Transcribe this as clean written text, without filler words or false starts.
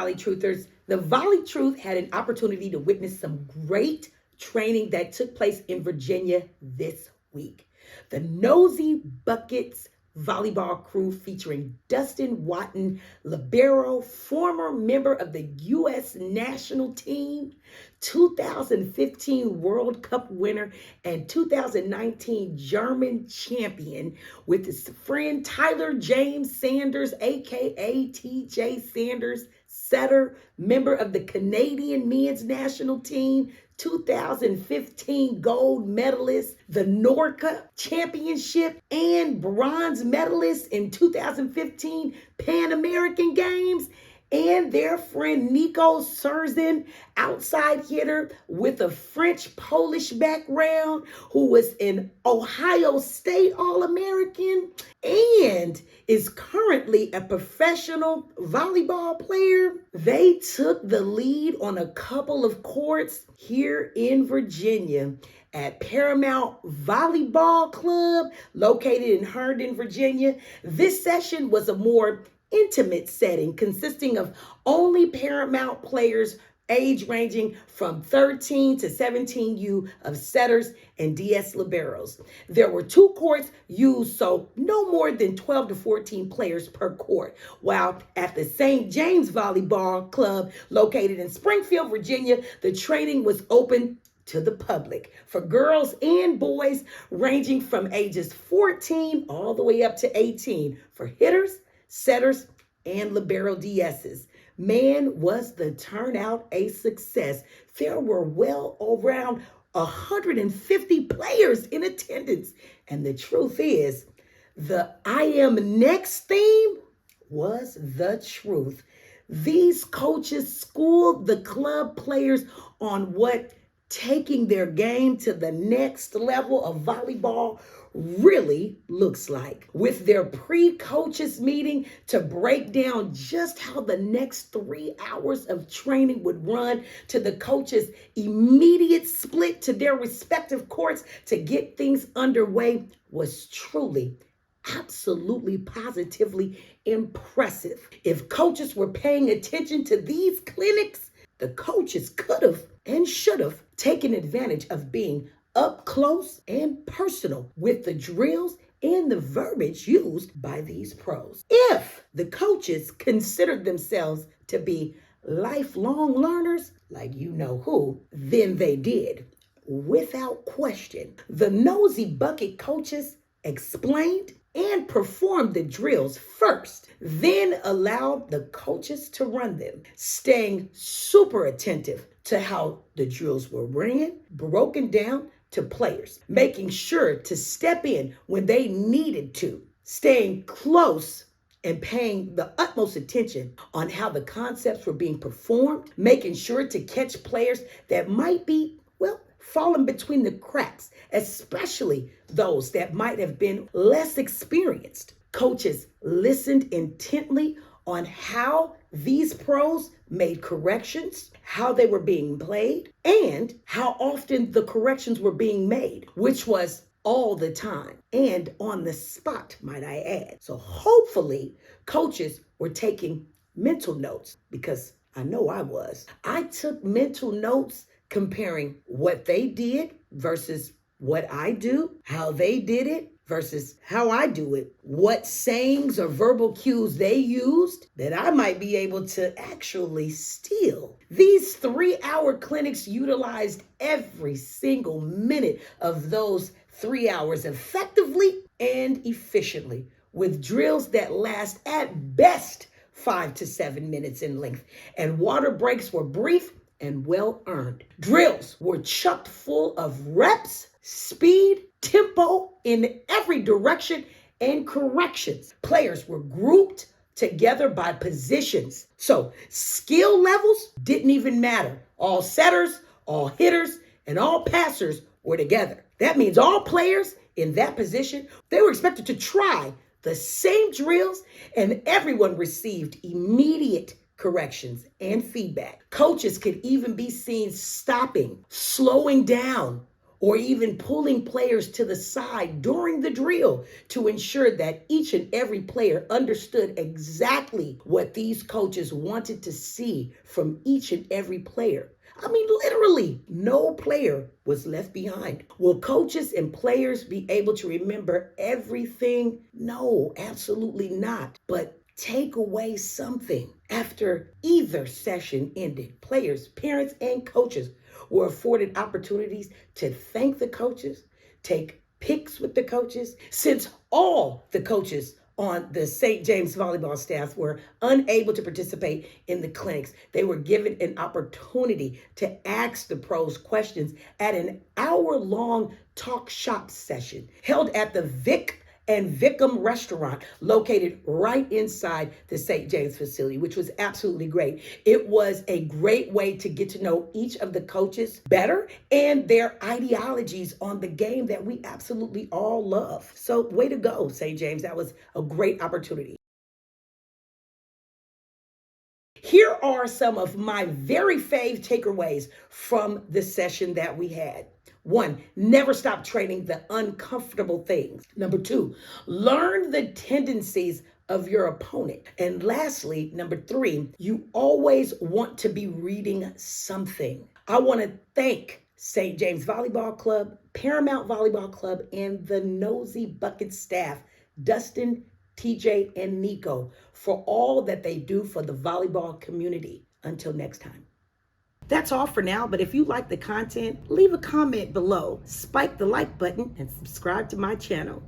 Valley Truthers. The Valley Truth had an opportunity to witness some great training that took place in Virginia this week. The Nosy Buckets volleyball crew featuring Dustin Watton, libero, former member of the U.S. national team, 2015 World Cup winner, and 2019 German champion, with his friend Tyler James Sanders, aka TJ Sanders, setter, member of the Canadian men's national team, 2015 gold medalist, the Norca Championship, and bronze medalist in 2015 Pan American Games, and their friend Nico Surzin, outside hitter with a French-Polish background, who was an Ohio State All-American and is currently a professional volleyball player. They took the lead on a couple of courts here in Virginia at Paramount Volleyball Club, located in Herndon, Virginia. This session was a more intimate setting consisting of only Paramount players age ranging from 13 to 17U of setters and DS liberos. There were 2 courts used, so no more than 12 to 14 players per court, while at the St. James Volleyball Club located in Springfield, Virginia, the training was open to the public for girls and boys ranging from ages 14 all the way up to 18 for hitters, setters, and libero DSs. Man, was the turnout a success. There were well around 150 players in attendance. And the truth is, the I Am Next theme was the truth. These coaches schooled the club players on what taking their game to the next level of volleyball really looks like, with their pre-coaches meeting to break down just how the next 3 hours of training would run, to the coaches' immediate split to their respective courts to get things underway, was truly, absolutely, positively impressive. If coaches were paying attention to these clinics, the coaches could have and should have taken advantage of being up close and personal with the drills and the verbiage used by these pros. If the coaches considered themselves to be lifelong learners, like you know who, then they did, without question. The Nosy Bucket coaches explained and performed the drills first, then allowed the coaches to run them, staying super attentive to how the drills were ran, broken down to players, making sure to step in when they needed to, staying close and paying the utmost attention on how the concepts were being performed, making sure to catch players that might be, falling between the cracks, especially those that might have been less experienced. Coaches listened intently on how these pros made corrections, how they were being played, and how often the corrections were being made, which was all the time and on the spot, might I add. So hopefully coaches were taking mental notes, because I know I was. I took mental notes comparing what they did versus what I do, how they did it versus how I do it, what sayings or verbal cues they used that I might be able to actually steal. These 3-hour clinics utilized every single minute of those 3 hours effectively and efficiently, with drills that last at best 5 to 7 minutes in length, and water breaks were brief and well-earned. Drills were chock full of reps, speed, tempo in every direction, and corrections. Players were grouped together by positions, so skill levels didn't even matter. All setters, all hitters, and all passers were together. That means all players in that position, they were expected to try the same drills, and everyone received immediate corrections and feedback. Coaches could even be seen stopping, slowing down, or even pulling players to the side during the drill to ensure that each and every player understood exactly what these coaches wanted to see from each and every player. I mean, literally, no player was left behind. Will coaches and players be able to remember everything? No, absolutely not. But take away something. After either session ended, players, parents, and coaches were afforded opportunities to thank the coaches, take pics with the coaches, since all the coaches on the St. James volleyball staff were unable to participate in the clinics. They were given an opportunity to ask the pros questions at an hour-long talk shop session held at the Vic and Vickham restaurant located right inside the St. James facility, which was absolutely great. It was a great way to get to know each of the coaches better and their ideologies on the game that we absolutely all love. So way to go, St. James. That was a great opportunity. Here are some of my very fave takeaways from the session that we had. One, never stop training the uncomfortable things. Number two, learn the tendencies of your opponent. And lastly, number three, you always want to be reading something. I want to thank St. James Volleyball Club, Paramount Volleyball Club, and the Nosy Bucket staff, Dustin, TJ, and Nico, for all that they do for the volleyball community. Until next time. That's all for now, but if you like the content, leave a comment below, spike the like button, and subscribe to my channel.